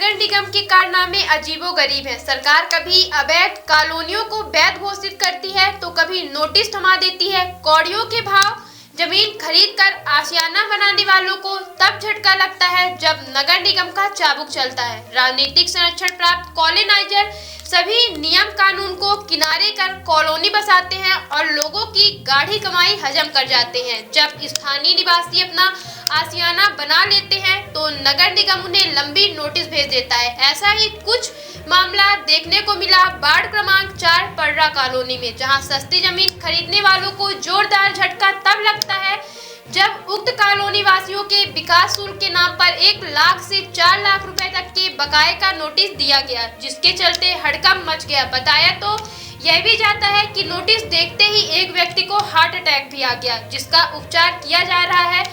नगर निगम के कारनामे अजीबोगरीब हैं। सरकार कभी अवैध कॉलोनियों को वैध घोषित करती है तो कभी नोटिस थमा देती है। कौड़ियों के भाव जमीन खरीद कर आशियाना बनाने वालों को तब झटका लगता है जब नगर निगम का चाबुक चलता है। राजनीतिक संरक्षण प्राप्त कॉलोनाइजर सभी नियम कानून को किनारे कर कॉलोनी बसाते हैं और लोगों की गाढ़ी कमाई हजम कर जाते हैं। जब स्थानीय निवासी अपना आशियाना बना लेते हैं तो नगर निगम उन्हें लंबी नोटिस भेज देता है। ऐसा ही कुछ मामला देखने को मिला वार्ड क्रमांक 4 पर्रा कॉलोनी में, जहां सस्ती जमीन खरीदने वालों को जोरदार झटका तब लगता है जब उक्त कॉलोनी वासियों के विकास शुल्क के नाम पर 1 लाख से 4 लाख रुपए तक के बकाये का नोटिस दिया गया, जिसके चलते हड़कंप मच गया। बताया तो यह भी जाता है कि नोटिस देखते ही एक व्यक्ति को हार्ट अटैक भी आ गया, जिसका उपचार किया जा रहा है।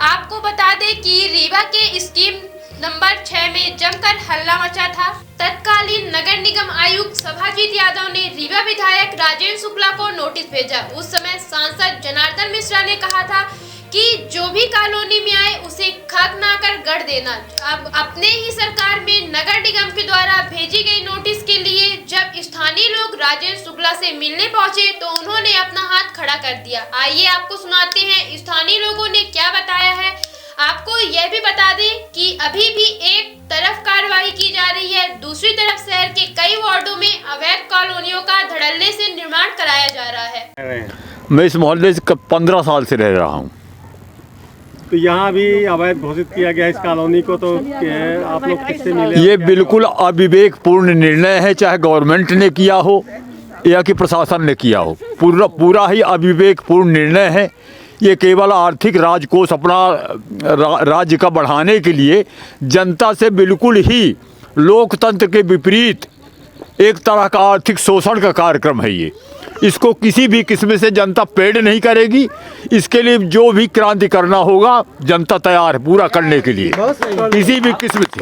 आपको बता दें कि रीवा के स्कीम नंबर 6 में जमकर हल्ला मचा था। तत्कालीन नगर निगम आयुक्त सभाजीत यादव ने रीवा विधायक राजेंद्र शुक्ला को नोटिस भेजा। उस समय सांसद जनार्दन मिश्रा ने कहा था कि जो भी कॉलोनी में आए उसे खाक ना कर गढ़ देना। अब अपने ही सरकार में नगर निगम के द्वारा भेजी गई नोटिस के लिए जब स्थानीय लोग राजेंद्र शुक्ला से मिलने पहुंचे तो उन्होंने अपना हाथ खड़ा कर दिया। आइए आपको सुनाते हैं स्थानीय लोगों ने क्या बताया है। आपको यह भी बता दें कि अभी भी एक तरफ कार्रवाई की जा रही है, दूसरी तरफ शहर के कई वार्डों में अवैध कॉलोनियों का धड़ल्ले से निर्माण कराया जा रहा है। मैं इस मोहल्ले से 15 साल से रह रहा हूँ। तो यहाँ भी अवैध घोषित किया गया इस कॉलोनी को, तो आप लोग किससे मिले? ये बिल्कुल अविवेकपूर्ण निर्णय है, चाहे गवर्नमेंट ने किया हो या कि प्रशासन ने किया हो। पूरा ही अविवेकपूर्ण निर्णय है। ये केवल आर्थिक राजकोष अपना राज्य का बढ़ाने के लिए जनता से बिल्कुल ही लोकतंत्र के विपरीत एक तरह का आर्थिक शोषण का कार्यक्रम है। ये इसको किसी भी किस्म से जनता पेड़ नहीं करेगी। इसके लिए जो भी क्रांति करना होगा जनता तैयार है पूरा करने के लिए, किसी भी किस्म से।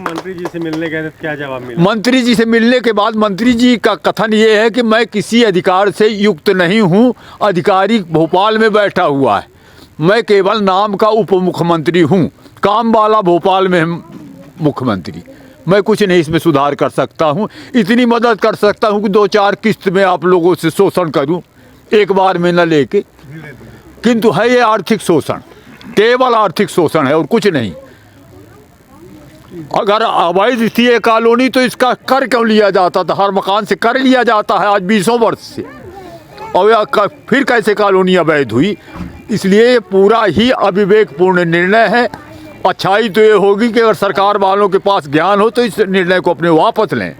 मंत्री जी से मिलने गए थे, क्या जवाब मिला? मंत्री जी से मिलने के बाद मंत्री जी का कथन ये है कि मैं किसी अधिकार से युक्त नहीं हूँ, अधिकारी भोपाल में बैठा हुआ है, मैं केवल नाम का उप मुख्यमंत्री हूँ, काम वाला भोपाल में मुख्यमंत्री, मैं कुछ नहीं इसमें सुधार कर सकता हूँ। इतनी मदद कर सकता हूँ कि 2-4 किस्त में आप लोगों से शोषण करूँ, एक बार में न लेके। किंतु है ये आर्थिक शोषण, केवल आर्थिक शोषण है और कुछ नहीं। अगर अवैध थी ये कॉलोनी तो इसका कर क्यों लिया जाता था? हर मकान से कर लिया जाता है आज 20 वर्ष से, और फिर कैसे कॉलोनी अवैध हुई? इसलिए ये पूरा ही अविवेकपूर्ण निर्णय है। अच्छाई तो ये होगी कि अगर सरकार वालों के पास ज्ञान हो तो इस निर्णय को अपने वापस लें,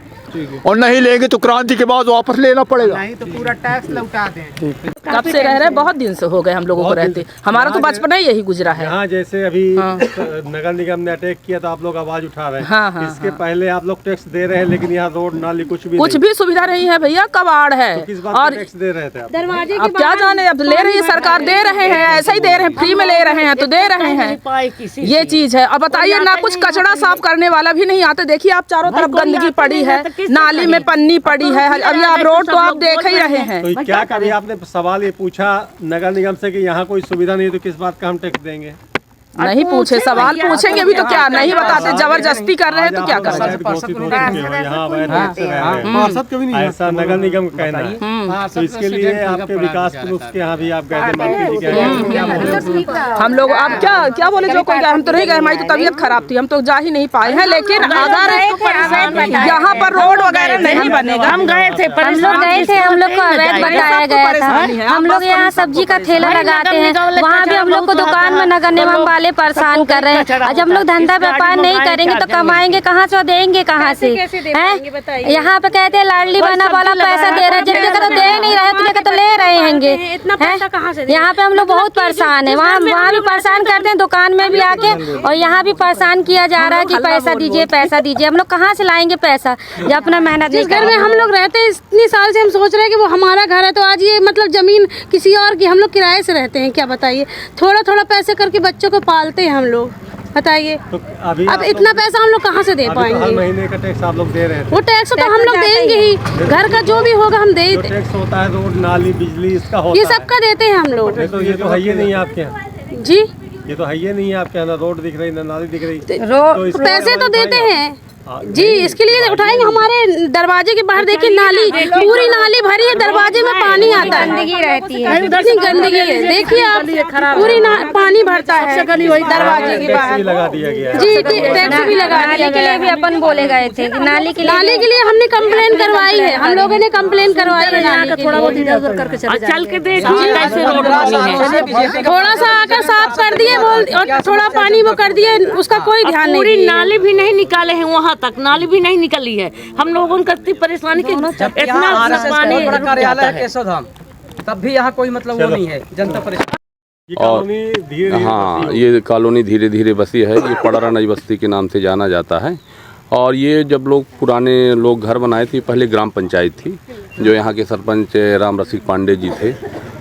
और नहीं लेंगे तो क्रांति के बाद वापस लेना पड़ेगा, नहीं तो पूरा टैक्स लौटा दें। कब से रह रहे हैं? बहुत दिन से हो गए हम लोगों को रहते। हमारा तो बचपन ही यही गुजरा है। हाँ, जैसे अभी नगर निगम ने अटैक किया तो आप लोग आवाज उठा रहे हैं। हाँ, इसके पहले आप लोग टैक्स दे रहे हैं, लेकिन यहाँ रोड नाली कुछ भी सुविधा नहीं है भैया, कबाड़ है। तो किस बात और टैक्स दे रहे थे आप? दरवाजे अब क्या जाने, अब ले रही है सरकार, दे रहे हैं, ऐसा ही दे रहे हैं, फ्री में ले रहे हैं तो दे रहे हैं। ये चीज है। अब बताइए ना, कुछ कचरा साफ करने वाला भी नहीं आता। देखिए आप चारों तरफ गंदगी पड़ी है, नाली में पन्नी पड़ी है, अभी आप रोड तो आप देख ही रहे हैं। तो क्या कभी आपने सवाल ये पूछा नगर निगम से कि यहाँ कोई सुविधा नहीं है तो किस बात का हम टैक्स देंगे? नहीं पूछे, सवाल पूछेंगे भी तो क्या, नहीं बताते, जबरदस्ती कर रहे हैं तो क्या कर रहे हैं? ऐसा नगर निगम का कहना है। तो इसके लिए आपके विकास के यहाँ भी आप गए थे, मंत्री जी के? हम लोग अब क्या बोले, जो कोई गए, हम तो नहीं गए, हमारी तो तबीयत खराब थी, हम तो जा ही नहीं पाए हैं। लेकिन अगर यहाँ पर रोड वगैरह नहीं बनेगा, हम गए थे, हम लोग को अवैध बताया गया था। हम लोग यहाँ सब्जी का ठेला लगाते हैं, वहाँ भी हम लोग को दुकान में नगर निगम वाले परेशान कर रहे हैं। जब लोग धंधा व्यापार नहीं करेंगे तो कमाएंगे कहाँ से और देंगे कहाँ से? हैं यहाँ पे कहते हैं लाडली बहना वाला पैसा दे रहे हैं, जिनके तो दे नहीं रहे, तुझे तो ले रहे हैं। यहाँ पे हम लोग बहुत परेशान है, वहाँ भी परेशान करते हैं, दुकान में भी आके, और यहाँ भी परेशान किया जा रहा है कि पैसा दीजिए पैसा दीजिए। हम लोग कहाँ से लाएंगे पैसा जब अपना मेहनत? जिस घर में हम लोग रहते हैं इतनी साल से, हम सोच रहे हैं कि वो हमारा घर है, तो आज ये मतलब जमीन किसी और की, हम लोग किराए से रहते हैं। क्या बताइए, थोड़ा थोड़ा पैसे करके बच्चों को पालते हैं हम लोग, बताइए। तो अभी अब इतना पैसा हम लोग कहाँ से दे पाएंगे? हर महीने का टैक्स आप लोग दे रहे हैं। वो टैक्स तो हम लोग देंगे ही, घर का जो भी होगा हम दे। टैक्स होता है, रोड नाली बिजली इसका होता है, ये सबका देते हैं हम लोग। ये तो है ये नहीं है आपके यहाँ जी, ये तो है ये नहीं है आपके यहाँ, रोड दिख रही ना नाली दिख रही, पैसे तो देते हैं। जी इसके लिए उठाएंगे। हमारे दरवाजे के बाहर देखिए नाली, पूरी नाली भरी है, दरवाजे में पानी आता है, गंदगी रहती है, इतनी गंदगी है। देखिए आप पूरी पानी भरता है दरवाजे के बाहर। लगा दिया गया है। जी टैक्स भी लगा नाली के लिए भी अपन बोले गए थे कि नाली के लिए हमने कंप्लेन करवाई है, हम लोगों ने कंप्लेन करवाई है नाली के लिए। चल के देखिए कैसे रोड बनी है। थोड़ा सा आकर साफ कर दिए और थोड़ा पानी वो कर दिए, उसका कोई ध्यान नहीं। पूरी नाली भी नहीं निकाले हैं, वहाँ तक नाली भी नहीं निकली है। हम लोगों को इतनी परेशानी की इतना पानी कार्यालय केशवधाम, तब भी यहाँ कोई मतलब वो नहीं है, जनता परेशान। ये कॉलोनी धीरे हाँ, ये कॉलोनी धीरे धीरे बसी है। ये पड़रा नई बस्ती के नाम से जाना जाता है। और ये जब लोग पुराने लोग घर बनाए थे, पहले ग्राम पंचायत थी, जो यहाँ के सरपंच राम रसिक पांडे जी थे।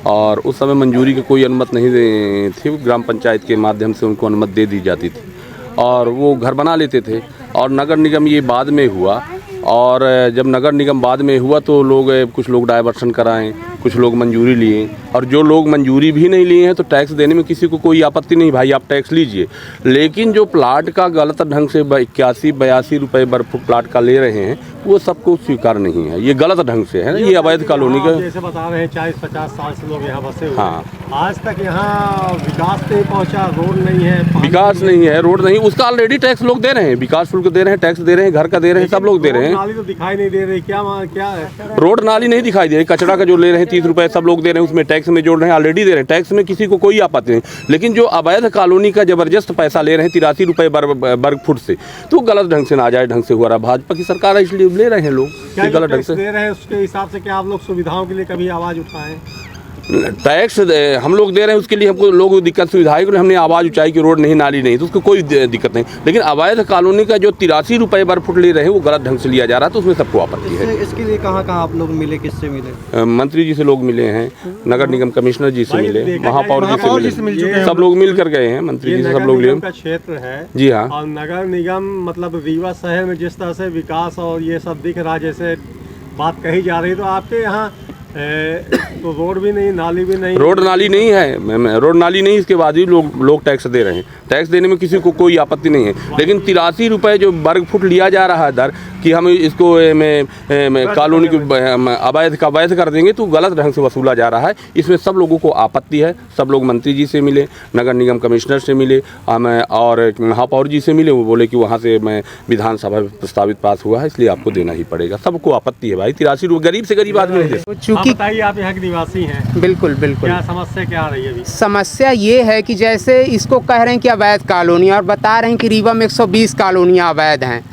और उस समय मंजूरी की कोई अनुमति नहीं थी, ग्राम पंचायत के माध्यम से उनको अनुमति दे दी जाती थी और वो घर बना लेते थे। और नगर निगम ये बाद में हुआ, और जब नगर निगम बाद में हुआ तो कुछ लोग डायवर्सन कराएं, कुछ लोग मंजूरी लिए, और जो लोग मंजूरी भी नहीं लिए हैं तो टैक्स देने में किसी को कोई आपत्ति नहीं, भाई आप टैक्स लीजिए। लेकिन जो प्लाट का गलत ढंग से 81-82 रुपये वर्ग फुट प्लाट का ले रहे हैं, वो सबको स्वीकार नहीं है। ये गलत ढंग से है, ये अवैध कॉलोनी का। जैसे बता रहे हैं 40-50 साल से लोग यहाँ बसे हुए हैं। हाँ, आज तक यहाँ विकास नहीं पहुँचा, रोड नहीं है, विकास नहीं है, रोड नहीं, उसका ऑलरेडी टैक्स लोग दे रहे हैं, विकास शुल्क दे रहे हैं, टैक्स दे रहे हैं, घर का दे रहे हैं, सब लोग दे रहे हैं। नाली तो दिखाई नहीं दे रही, क्या है? रोड नाली नहीं दिखाई दे रही, कचरा का जो ले रहे हैं 30 रुपए सब लोग दे रहे हैं, उसमें टैक्स में जोड़ रहे हैं, ऑलरेडी दे रहे हैं, टैक्स में किसी को कोई आपत्ति नहीं। लेकिन जो अवैध कॉलोनी का जबरदस्त पैसा ले रहे हैं 83 रुपये वर्ग फुट से, तो गलत ढंग से नाजायज ढंग से हो रहा है। भाजपा की सरकार है इसलिए ले रहे हैं लोग, क्या गलत ढंग से दे रहे हैं। उसके हिसाब से क्या आप लोग सुविधाओं के लिए कभी आवाज उठाएं? टैक्स हम लोग दे रहे हैं, उसके लिए हमको लोग दिक्कत सुविधाएं को हमने आवाज़ उठाई कि रोड नहीं, नाली नहीं, तो उसको कोई दिक्कत नहीं। लेकिन अवैध कॉलोनी का जो 83 रुपये वर्ग फुट ले रहे हैं वो गलत ढंग से लिया जा रहा है, तो उसमें सबको आपत्ति है। इसके लिए कहाँ आप लोग मिले, किससे मिले? मंत्री जी से लोग मिले हैं, नगर निगम कमिश्नर जी से मिले, महापौर जी से मिले, सब लोग मिल कर गए हैं, मंत्री जी से सब लोग मिले। का क्षेत्र है जी हाँ, और नगर निगम मतलब रीवा शहर में जिस तरह से विकास और ये सब दिख रहा है, जैसे बात कही जा रही, तो आपके यहाँ तो रोड भी नहीं, नाली भी नहीं। रोड नाली नहीं है, रोड नाली नहीं, इसके बाद भी लोग टैक्स दे रहे हैं। टैक्स देने में किसी को कोई आपत्ति नहीं है। लेकिन 83 रुपये जो वर्ग फुट लिया जा रहा है दर, कि हम इसको कॉलोनी की अवैध कर देंगे, तो गलत ढंग से वसूला जा रहा है। इसमें सब लोगों को आपत्ति है। सब लोग मंत्री जी से मिले, नगर निगम कमिश्नर से मिले और महापौर जी से मिले। वो बोले कि वहाँ से विधानसभा में प्रस्तावित पास हुआ है, इसलिए आपको देना ही पड़ेगा। सबको आपत्ति है भाई, 83 रुपये गरीब से गरीब आदमी नहीं। बताइए, आप यहाँ के निवासी हैं। बिल्कुल बिल्कुल। क्या समस्या क्या आ रही है अभी? समस्या ये है कि जैसे इसको कह रहे हैं कि अवैध कॉलोनी, और बता रहे हैं कि रीवा में 120 कॉलोनियाँ अवैध हैं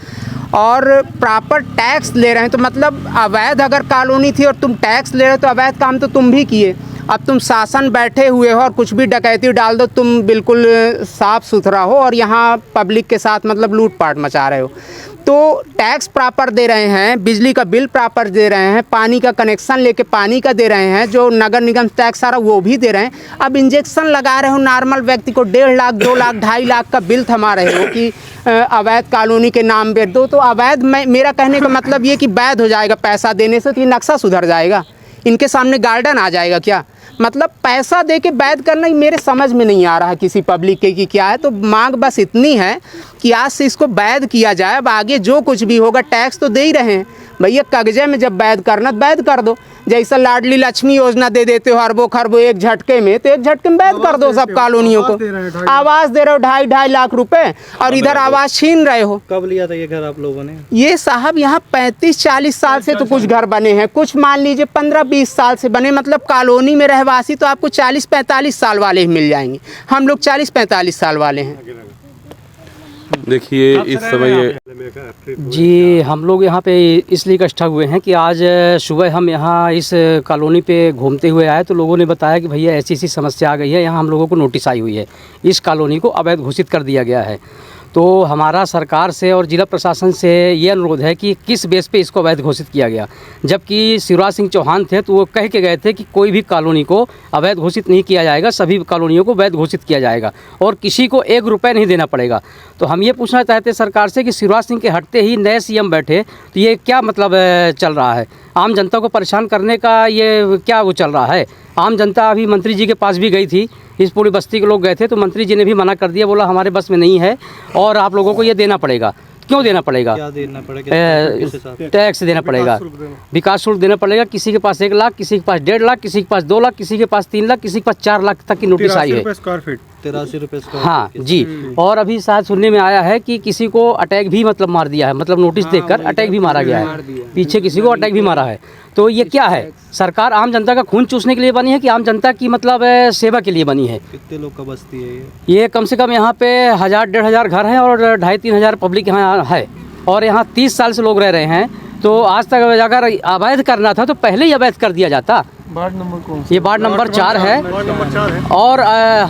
और प्रॉपर टैक्स ले रहे हैं। तो मतलब अवैध अगर कॉलोनी थी और तुम टैक्स ले रहे हो तो अवैध काम तो तुम भी किए। अब तुम शासन बैठे हुए हो और कुछ भी डकैती डाल दो, तुम बिल्कुल साफ़ सुथरा हो और यहाँ पब्लिक के साथ मतलब लूटपाट मचा रहे हो। तो टैक्स प्रॉपर दे रहे हैं, बिजली का बिल प्रॉपर दे रहे हैं, पानी का कनेक्शन लेके पानी का दे रहे हैं, जो नगर निगम टैक्स सारा वो भी दे रहे हैं। अब इंजेक्शन लगा रहे हो नॉर्मल व्यक्ति को, 1.5 लाख 2 लाख 2.5 लाख का बिल थमा रहे हो कि अवैध कॉलोनी के नाम पे दो। तो अवैध, मेरा कहने का मतलब ये कि वैध हो जाएगा पैसा देने से, तो ये नक्शा सुधर जाएगा, इनके सामने गार्डन आ जाएगा क्या? मतलब पैसा दे के वैध करना ही मेरे समझ में नहीं आ रहा किसी पब्लिक के कि क्या है। तो मांग बस इतनी है कि आज से इसको वैध किया जाए। अब आगे जो कुछ भी होगा, टैक्स तो दे ही रहे हैं भैया, कागजे में जब वैध करना वैध कर दो। जैसा लाडली लक्ष्मी योजना दे देते हो अरबों खरबों एक झटके में, तो एक झटके में वैध कर दो सब कॉलोनियों को। आवास दे रहे हो 2.5 लाख रुपए और इधर आवास छीन रहे हो। कब लिया था ये घर आप लोगों ने? ये साहब यहाँ 35-40 साल से तो कुछ घर बने हैं, कुछ मान लीजिए 15-20 साल से बने। मतलब कॉलोनी में रहवासी तो आपको 40-45 साल वाले ही मिल जाएंगे, हम लोग 40-45 साल वाले हैं। देखिए इस समय जी हम लोग यहाँ पे इसलिए इकट्ठा हुए हैं कि आज सुबह हम यहाँ इस कॉलोनी पे घूमते हुए आए तो लोगों ने बताया कि भैया ऐसी ऐसी समस्या आ गई है, यहाँ हम लोगों को नोटिस आई हुई है, इस कॉलोनी को अवैध घोषित कर दिया गया है। तो हमारा सरकार से और जिला प्रशासन से ये अनुरोध है कि किस बेस पे इसको अवैध घोषित किया गया। जबकि शिवराज सिंह चौहान थे तो वो कह के गए थे कि कोई भी कॉलोनी को अवैध घोषित नहीं किया जाएगा, सभी कॉलोनियों को वैध घोषित किया जाएगा और किसी को 1 रुपये नहीं देना पड़ेगा। तो हम ये पूछना चाहते हैं सरकार से कि शिवराज सिंह के हटते ही नए सीएम बैठे, तो ये क्या मतलब चल रहा है? आम जनता को परेशान करने का ये क्या वो चल रहा है? आम जनता अभी मंत्री जी के पास भी गई थी, इस पूरी बस्ती के लोग गए थे, तो मंत्री जी ने भी मना कर दिया, बोला हमारे बस में नहीं है और आप लोगों को ये देना पड़ेगा। क्यों देना पड़ेगा? क्या देना पड़ेगा? टैक्स देना पड़ेगा, विकास शुल्क देना पड़ेगा। किसी के पास 1 लाख, किसी के पास 1.5 लाख, किसी के पास 2 लाख, किसी के पास 3 लाख, किसी के पास 4 लाख तक की नोटिस आई है। 83 रुपए हाँ जी। और अभी शायद सुनने में आया है कि किसी को अटैक भी मतलब मार दिया है, मतलब नोटिस देकर अटैक भी मारा गया है, पीछे किसी को अटैक भी मारा है। तो ये क्या है? सरकार आम जनता का खून चूसने के लिए बनी है कि आम जनता की मतलब सेवा के लिए बनी है? कितने लोग का बस्ती है ये कम से कम यहाँ पे 1000-1500 घर हैं और 2500-3000 पब्लिक यहाँ है, और यहाँ 30 साल से लोग रह रहे हैं। तो आज तक अगर अवैध करना था तो पहले ही अवैध कर दिया जाता। वार्ड नंबर कौन? ये वार्ड नंबर 4 है। और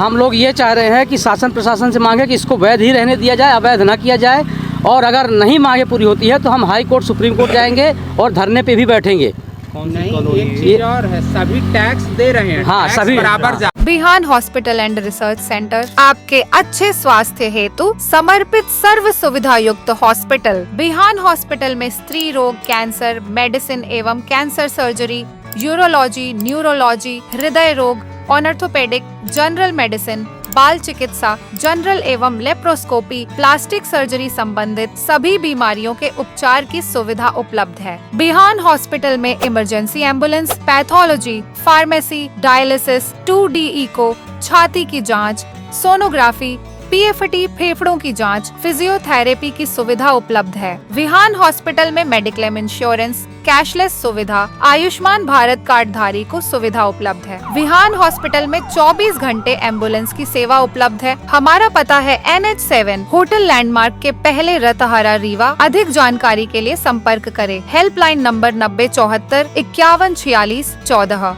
हम लोग ये चाह रहे हैं कि शासन प्रशासन से मांगे कि इसको वैध ही रहने दिया जाए, अवैध ना किया जाए। और अगर नहीं मांगे पूरी होती है तो हम हाई कोर्ट, सुप्रीम कोर्ट जाएंगे और धरने पे भी बैठेंगे। एक चीज और है, सभी टैक्स दे रहे हैं। हाँ, सभी बराबर। बिहान हॉस्पिटल एंड रिसर्च सेंटर आपके अच्छे स्वास्थ्य हेतु समर्पित सर्व सुविधा युक्त हॉस्पिटल। बिहान हॉस्पिटल में स्त्री रोग, कैंसर, मेडिसिन एवं कैंसर सर्जरी, यूरोलॉजी, न्यूरोलॉजी, हृदय रोग, ऑर्थोपेडिक, जनरल मेडिसिन, बाल चिकित्सा, जनरल एवं लेप्रोस्कोपी, प्लास्टिक सर्जरी संबंधित सभी बीमारियों के उपचार की सुविधा उपलब्ध है। बिहान हॉस्पिटल में emergency ambulance, pathology, pharmacy, dialysis, 2D echo, छाती की जांच, सोनोग्राफी, PFT फेफड़ों की जांच, फिजियोथेरेपी की सुविधा उपलब्ध है। विहान हॉस्पिटल में मेडिक्लेम इंश्योरेंस, कैशलेस सुविधा, आयुष्मान भारत कार्ड धारी को सुविधा उपलब्ध है। विहान हॉस्पिटल में 24 घंटे एम्बुलेंस की सेवा उपलब्ध है। हमारा पता है NH7 होटल लैंडमार्क के पहले रतहरा, रीवा। अधिक जानकारी के लिए संपर्क करें। Helpline number 9074 5146 14।